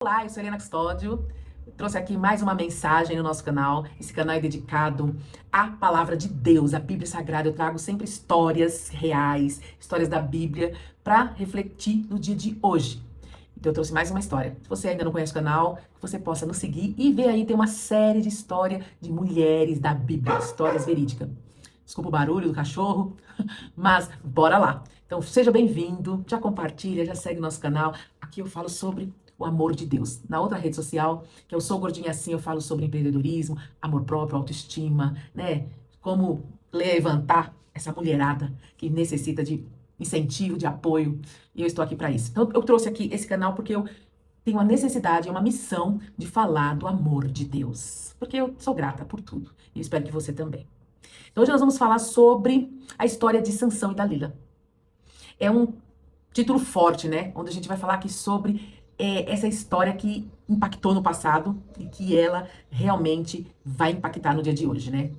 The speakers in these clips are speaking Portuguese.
Olá, eu sou Helena Custódio. Trouxe aqui mais uma mensagem no nosso canal. Esse canal é dedicado à palavra de Deus, à Bíblia Sagrada. Eu trago sempre histórias reais, histórias da Bíblia, para refletir no dia de hoje. Então eu trouxe mais uma história. Se você ainda não conhece o canal, que você possa nos seguir e ver aí, tem uma série de história de mulheres da Bíblia, histórias verídicas. Desculpa o barulho do cachorro, mas bora lá. Então seja bem-vindo, já compartilha, já segue nosso canal. Aqui eu falo sobre o amor de Deus. Na outra rede social, que eu sou gordinha assim, eu falo sobre empreendedorismo, amor próprio, autoestima, né? Como levantar essa mulherada que necessita de incentivo, de apoio. E eu estou aqui para isso. Então eu trouxe aqui esse canal porque eu tenho a necessidade, uma missão de falar do amor de Deus. Porque eu sou grata por tudo. E espero que você também. Então hoje nós vamos falar sobre a história de Sansão e Dalila. É um título forte, né? Onde a gente vai falar aqui sobre essa história que impactou no passado e que ela realmente vai impactar no dia de hoje, né?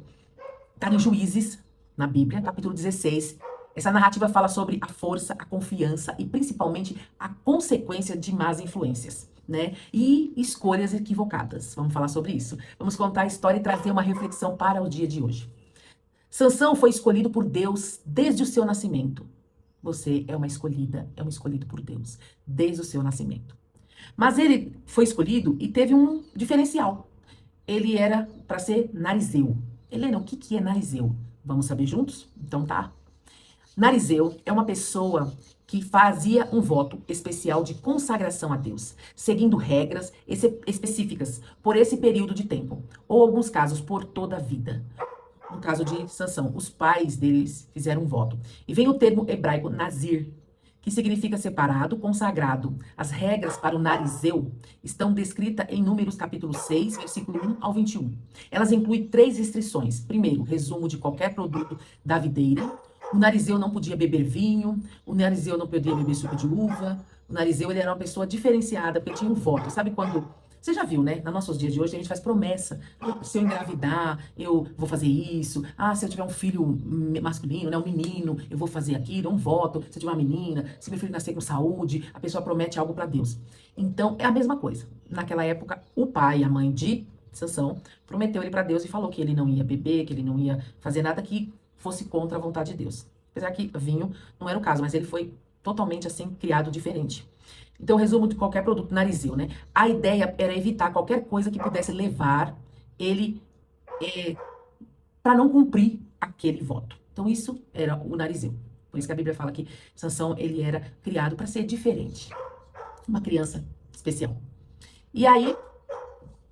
Tá em Juízes, na Bíblia, capítulo 16. Essa narrativa fala sobre a força, a confiança e principalmente a consequência de más influências, né? E escolhas equivocadas. Vamos falar sobre isso. Vamos contar a história e trazer uma reflexão para o dia de hoje. Sansão foi escolhido por Deus desde o seu nascimento. Você é uma escolhida, é um escolhido por Deus, desde o seu nascimento. Mas ele foi escolhido e teve um diferencial. Ele era para ser narizeu. Helena, o que é narizeu? Vamos saber juntos? Então tá. Narizeu é uma pessoa que fazia um voto especial de consagração a Deus, seguindo regras específicas por esse período de tempo, ou alguns casos por toda a vida. No caso de Sansão, os pais deles fizeram um voto. E vem o termo hebraico nazir, que significa separado, consagrado. As regras para o narizeu estão descritas em Números capítulo 6, versículo 1 ao 21. Elas incluem 3 restrições. Primeiro, resumo de qualquer produto da videira. O narizeu não podia beber vinho, o narizeu não podia beber suco de uva. O narizeu ele era uma pessoa diferenciada, porque tinha um voto. Sabe quando... Você já viu, né? Nos nossos dias de hoje, a gente faz promessa. Se eu engravidar, eu vou fazer isso. Se eu tiver um filho masculino, né, um menino, eu vou fazer aquilo, um voto. Se eu tiver uma menina, se meu filho nascer com saúde, a pessoa promete algo para Deus. Então, é a mesma coisa. Naquela época, o pai e a mãe de Sansão prometeu ele para Deus e falou que ele não ia beber, que ele não ia fazer nada que fosse contra a vontade de Deus. Apesar que vinho não era o caso, mas ele foi totalmente assim, criado diferente. Então, resumo de qualquer produto narizil, né? A ideia era evitar qualquer coisa que pudesse levar ele para não cumprir aquele voto. Então, isso era o narizil. Por isso que a Bíblia fala que Sansão, ele era criado para ser diferente. Uma criança especial. E aí,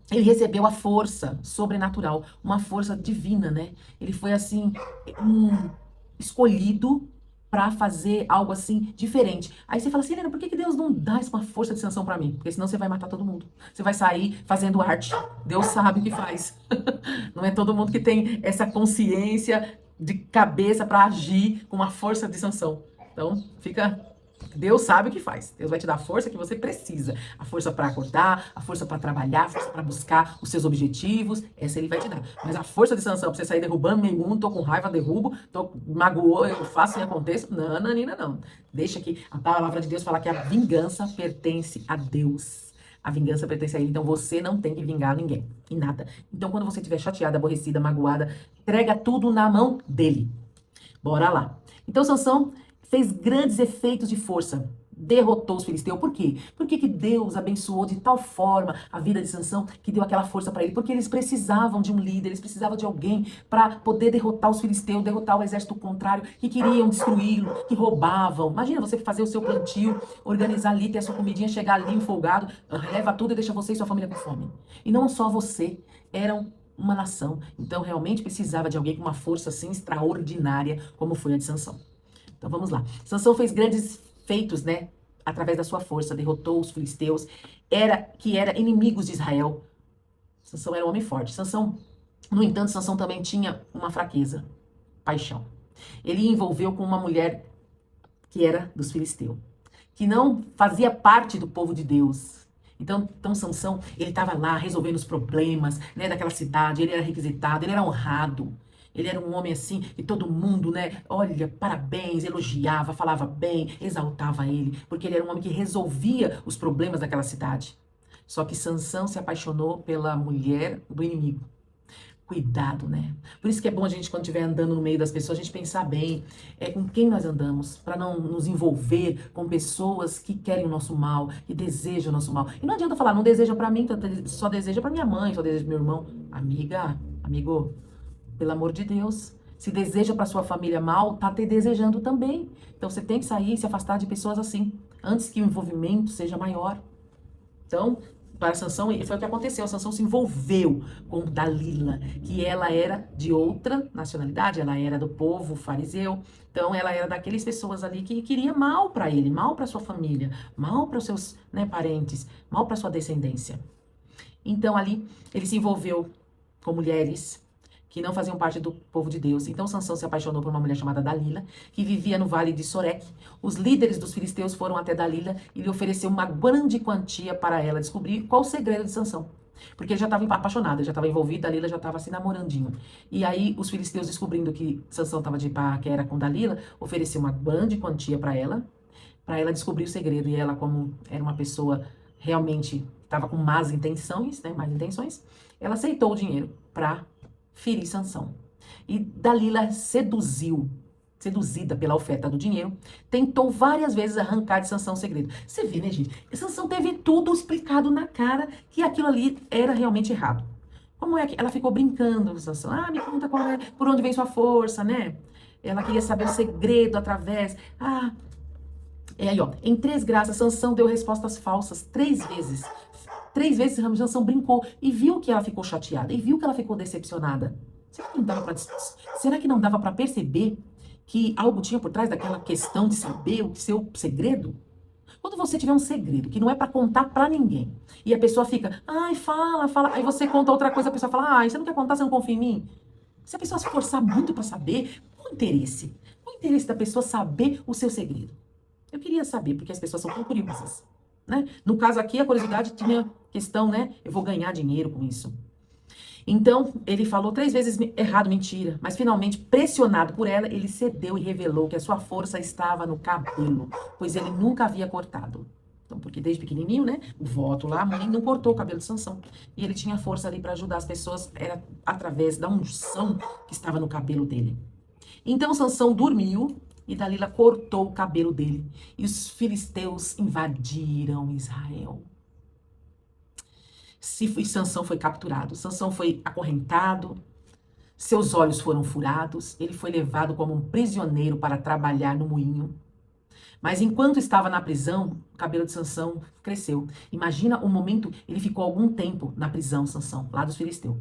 ele recebeu a força sobrenatural, uma força divina, né? Ele foi, assim, escolhido para fazer algo assim diferente. Aí você fala assim, Helena, por que Deus não dá uma força de sanção para mim? Porque senão você vai matar todo mundo. Você vai sair fazendo arte. Deus sabe o que faz. Não é todo mundo que tem essa consciência de cabeça para agir com uma força de sanção. Então, fica... Deus sabe o que faz. Deus vai te dar a força que você precisa. A força para acordar, a força para trabalhar, a força para buscar os seus objetivos. Essa ele vai te dar. Mas a força de sanção para você sair derrubando meio mundo, tô com raiva, derrubo, tô magoou, eu faço e aconteço. Não, Nanina, não. Deixa que a palavra de Deus fala que a vingança pertence a Deus. A vingança pertence a ele. Então você não tem que vingar ninguém. E nada. Então quando você estiver chateada, aborrecida, magoada, entrega tudo na mão dele. Bora lá. Então Sansão fez grandes efeitos de força, derrotou os filisteus. Por quê? Porque que Deus abençoou de tal forma a vida de Sansão que deu aquela força para ele? Porque eles precisavam de um líder, eles precisavam de alguém para poder derrotar os filisteus, derrotar o exército contrário, que queriam destruí-lo, que roubavam. Imagina você fazer o seu plantio, organizar ali, ter a sua comidinha, chegar ali folgado, leva tudo e deixa você e sua família com fome. E não só você, eram uma nação. Então realmente precisava de alguém com uma força assim extraordinária, como foi a de Sansão. Então vamos lá. Sansão fez grandes feitos, né? Através da sua força, derrotou os filisteus, era inimigos de Israel. Sansão era um homem forte. Sansão, no entanto, Sansão também tinha uma fraqueza, paixão. Ele envolveu com uma mulher que era dos filisteus, que não fazia parte do povo de Deus. Então Sansão, ele estava lá resolvendo os problemas, né, daquela cidade, ele era requisitado, ele era honrado. Ele era um homem assim, e todo mundo, né, olha, parabéns, elogiava, falava bem, exaltava ele, porque ele era um homem que resolvia os problemas daquela cidade. Só que Sansão se apaixonou pela mulher do inimigo. Cuidado, né? Por isso que é bom a gente, quando estiver andando no meio das pessoas, a gente pensar bem com quem nós andamos, para não nos envolver com pessoas que querem o nosso mal, que desejam o nosso mal. E não adianta falar, não deseja para mim, só deseja para minha mãe, só deseja pro meu irmão. Amiga, amigo, pelo amor de Deus, se deseja para sua família mal, tá te desejando também. Então você tem que sair e se afastar de pessoas assim, antes que o envolvimento seja maior. Então, para Sansão, foi o que aconteceu. Sansão se envolveu com Dalila, que ela era de outra nacionalidade, ela era do povo fariseu. Então, ela era daquelas pessoas ali que queria mal para ele, mal para sua família, mal para os seus, né, parentes, mal para sua descendência. Então, ali, ele se envolveu com mulheres que não faziam parte do povo de Deus. Então Sansão se apaixonou por uma mulher chamada Dalila, que vivia no vale de Sorek. Os líderes dos filisteus foram até Dalila e lhe ofereceu uma grande quantia para ela descobrir qual o segredo de Sansão. Porque ele já estava apaixonado, ele já estava envolvido, Dalila já estava se namorandinho. E aí os filisteus, descobrindo que Sansão estava de paquera com Dalila, ofereceu uma grande quantia para ela descobrir o segredo. E ela, como era uma pessoa realmente estava com más intenções, né, más intenções, ela aceitou o dinheiro para ferir Sansão. E Dalila seduzida pela oferta do dinheiro, tentou várias vezes arrancar de Sansão o segredo. Você vê, né, gente? Sansão teve tudo explicado na cara que aquilo ali era realmente errado. Como é que ela ficou brincando com Sansão? Ah, me conta qual é, por onde vem sua força, né? Ela queria saber o segredo através. Aí, ó, em 3 graças, Sansão deu respostas falsas 3 vezes. 3 vezes Sansão brincou e viu que ela ficou chateada, e viu que ela ficou decepcionada. Será que não dava para perceber que algo tinha por trás daquela questão de saber o seu segredo? Quando você tiver um segredo que não é para contar para ninguém, e a pessoa fica, ai, fala, aí você conta outra coisa, a pessoa fala, ai, você não quer contar, você não confia em mim? Se a pessoa se forçar muito para saber, qual o interesse? Qual o interesse da pessoa saber o seu segredo? Eu queria saber, porque as pessoas são tão curiosas, né? No caso aqui, a curiosidade tinha questão, né? Eu vou ganhar dinheiro com isso. Então, ele falou 3 vezes errado, mentira, mas finalmente, pressionado por ela, ele cedeu e revelou que a sua força estava no cabelo, pois ele nunca havia cortado. Então, porque desde pequenininho, né, o voto lá, a mãe não cortou o cabelo de Sansão. E ele tinha força ali para ajudar as pessoas, era através da unção que estava no cabelo dele. Então, Sansão dormiu e Dalila cortou o cabelo dele. E os filisteus invadiram Israel. Sansão foi capturado. Sansão foi acorrentado. Seus olhos foram furados. Ele foi levado como um prisioneiro para trabalhar no moinho. Mas enquanto estava na prisão, o cabelo de Sansão cresceu. Imagina o momento, ele ficou algum tempo na prisão, Sansão, lá dos filisteus.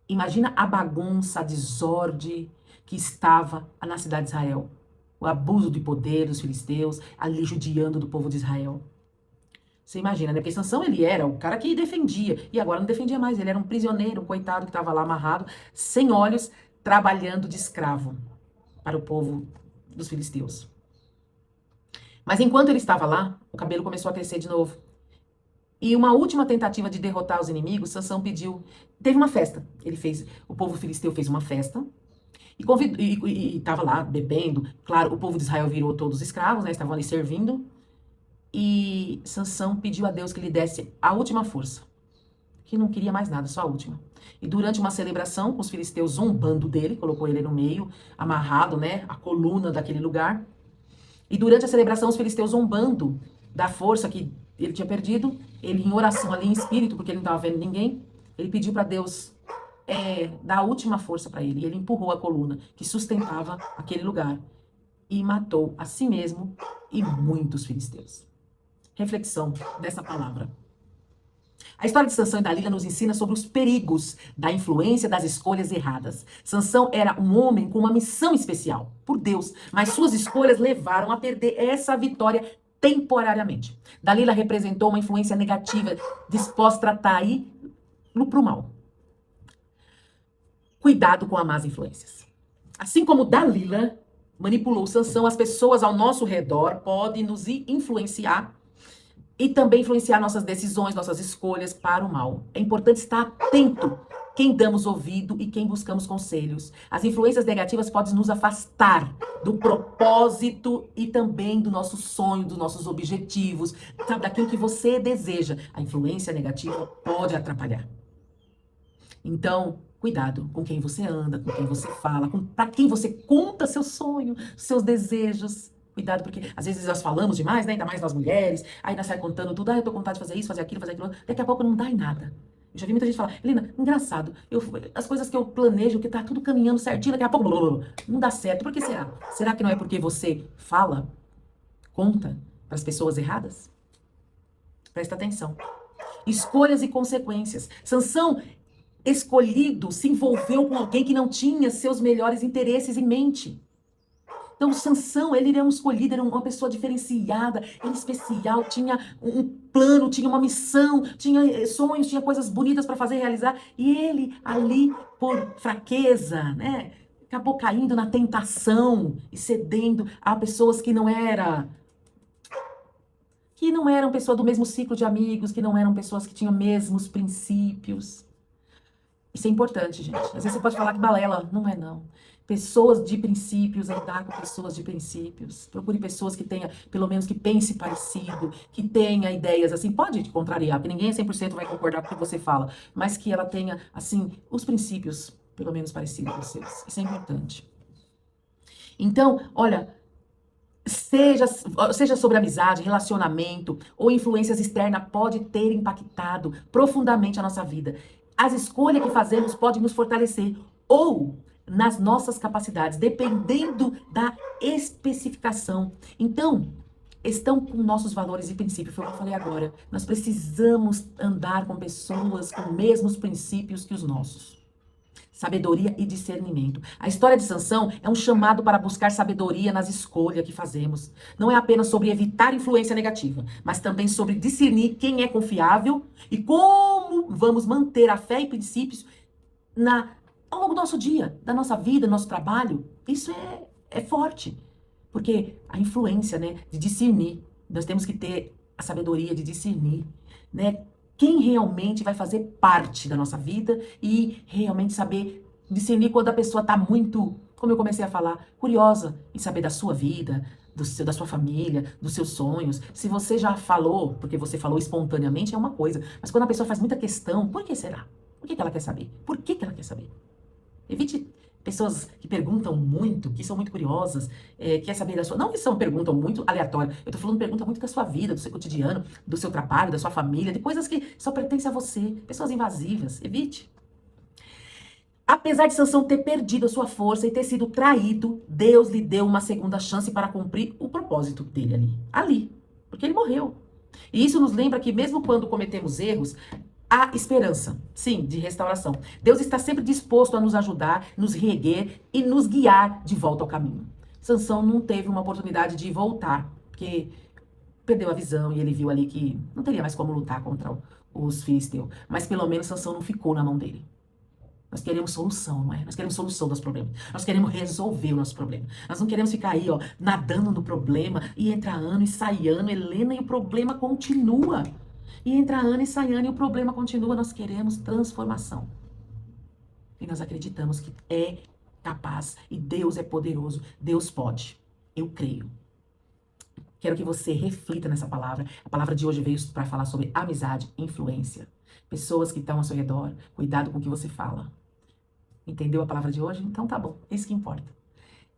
Imagina a bagunça, a desordem que estava na cidade de Israel. O abuso de poder dos filisteus, ali judiando do povo de Israel. Você imagina, né? Porque Sansão, ele era o cara que defendia, e agora não defendia mais, ele era um prisioneiro, um coitado que estava lá amarrado, sem olhos, trabalhando de escravo para o povo dos filisteus. Mas enquanto ele estava lá, o cabelo começou a crescer de novo. E uma última tentativa de derrotar os inimigos, Sansão teve uma festa. O povo filisteu fez uma festa, e estava lá bebendo. Claro, o povo de Israel virou todos escravos, né? Estavam ali servindo. E Sansão pediu a Deus que lhe desse a última força. Que não queria mais nada, só a última. E durante uma celebração, com os filisteus zombando dele, colocou ele no meio, amarrado, né? A coluna daquele lugar. E durante a celebração, os filisteus zombando da força que ele tinha perdido, ele em oração ali, em espírito, porque ele não estava vendo ninguém, ele pediu para Deus dar a última força para ele. E ele empurrou a coluna que sustentava aquele lugar e matou a si mesmo e muitos filisteus. Reflexão dessa palavra. A história de Sansão e Dalila nos ensina sobre os perigos da influência das escolhas erradas. Sansão era um homem com uma missão especial, por Deus, mas suas escolhas levaram a perder essa vitória temporariamente. Dalila representou uma influência negativa, disposta a atrair para o mal. Cuidado com as más influências. Assim como Dalila manipulou Sansão, as pessoas ao nosso redor podem nos influenciar e também influenciar nossas decisões, nossas escolhas para o mal. É importante estar atento quem damos ouvido e quem buscamos conselhos. As influências negativas podem nos afastar do propósito e também do nosso sonho, dos nossos objetivos, sabe, daquilo que você deseja. A influência negativa pode atrapalhar. Então, cuidado com quem você anda, com quem você fala, para quem você conta seu sonho, seus desejos. Cuidado, porque às vezes nós falamos demais, né? Ainda mais nós mulheres. Aí nós sai contando tudo. Ah, eu tô com vontade de fazer isso, fazer aquilo, fazer aquilo. Daqui a pouco não dá em nada. Eu já vi muita gente falar, Helena, engraçado, as coisas que eu planejo, que tá tudo caminhando certinho, daqui a pouco não dá certo. Por que será? Será que não é porque você fala, conta para as pessoas erradas? Presta atenção. Escolhas e consequências. Sansão, escolhido, se envolveu com alguém que não tinha seus melhores interesses em mente. Então, Sansão, ele era um escolhido, era uma pessoa diferenciada, era especial, tinha um plano, tinha uma missão, tinha sonhos, tinha coisas bonitas para fazer, realizar. E ele, ali, por fraqueza, né, acabou caindo na tentação e cedendo a pessoas que não eram pessoas do mesmo ciclo de amigos, que não eram pessoas que tinham mesmos princípios. Isso é importante, gente. Às vezes você pode falar que balela. Não é, não. Pessoas de princípios, andar com pessoas de princípios. Procure pessoas que tenham, pelo menos que pense parecido, que tenha ideias assim. Pode te contrariar, porque ninguém 100% vai concordar com o que você fala. Mas que ela tenha, assim, os princípios, pelo menos parecidos com os seus. Isso é importante. Então, olha, seja sobre amizade, relacionamento ou influências externas, pode ter impactado profundamente a nossa vida. As escolhas que fazemos podem nos fortalecer ou nas nossas capacidades, dependendo da especificação. Então, estão com nossos valores e princípios, foi o que eu falei agora. Nós precisamos andar com pessoas com os mesmos princípios que os nossos. Sabedoria e discernimento. A história de Sansão é um chamado para buscar sabedoria nas escolhas que fazemos. Não é apenas sobre evitar influência negativa, mas também sobre discernir quem é confiável e como vamos manter a fé e princípios ao longo do nosso dia, da nossa vida, do nosso trabalho. Isso é forte, porque a influência, né, de discernir, nós temos que ter a sabedoria de discernir, né? Quem realmente vai fazer parte da nossa vida e realmente saber discernir quando a pessoa está muito, como eu comecei a falar, curiosa em saber da sua vida, da sua família, dos seus sonhos. Se você já falou, porque você falou espontaneamente, é uma coisa. Mas quando a pessoa faz muita questão, por que será? Por que ela quer saber? Por que ela quer saber? Evite pessoas que perguntam muito, que são muito curiosas, quer saber da sua... Não que são perguntas muito aleatórias. Eu tô falando pergunta muito da sua vida, do seu cotidiano, do seu trabalho, da sua família, de coisas que só pertencem a você. Pessoas invasivas. Evite. Apesar de Sansão ter perdido a sua força e ter sido traído, Deus lhe deu uma segunda chance para cumprir o propósito dele ali. Porque ele morreu. E isso nos lembra que mesmo quando cometemos erros, há esperança, sim, de restauração. Deus está sempre disposto a nos ajudar, nos reerguer e nos guiar de volta ao caminho. Sansão não teve uma oportunidade de voltar, porque perdeu a visão e ele viu ali que não teria mais como lutar contra os filisteus. Mas pelo menos Sansão não ficou na mão dele. Nós queremos solução, não é? Nós queremos solução dos problemas. Nós queremos resolver o nosso problema. Nós não queremos ficar aí, ó, nadando no problema e entra ano e sai ano, Helena, e o problema continua. E entra ano e sai ano e o problema continua. Nós queremos transformação. E nós acreditamos que é capaz e Deus é poderoso. Deus pode. Eu creio. Quero que você reflita nessa palavra. A palavra de hoje veio para falar sobre amizade, influência. Pessoas que estão ao seu redor. Cuidado com o que você fala. Entendeu a palavra de hoje? Então tá bom. É isso que importa.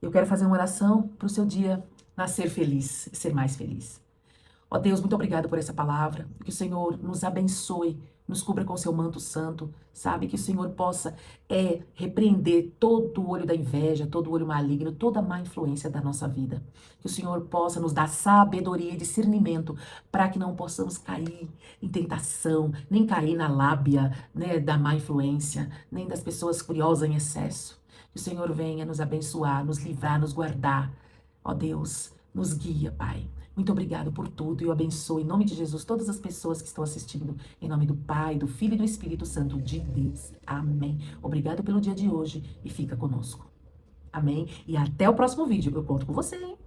Eu quero fazer uma oração para o seu dia nascer feliz, ser mais feliz. Ó Deus, muito obrigado por essa palavra. Que o Senhor nos abençoe, nos cubra com seu manto santo, sabe? Que o Senhor possa repreender todo o olho da inveja, todo o olho maligno, toda a má influência da nossa vida. Que o Senhor possa nos dar sabedoria e discernimento para que não possamos cair em tentação, nem cair na lábia, né, da má influência, nem das pessoas curiosas em excesso. Que o Senhor venha nos abençoar, nos livrar, nos guardar. Ó Deus, nos guia, Pai. Muito obrigado por tudo e eu abençoo em nome de Jesus todas as pessoas que estão assistindo. Em nome do Pai, do Filho e do Espírito Santo de Deus. Amém. Obrigado pelo dia de hoje e fica conosco. Amém. E até o próximo vídeo. Eu conto com você, hein?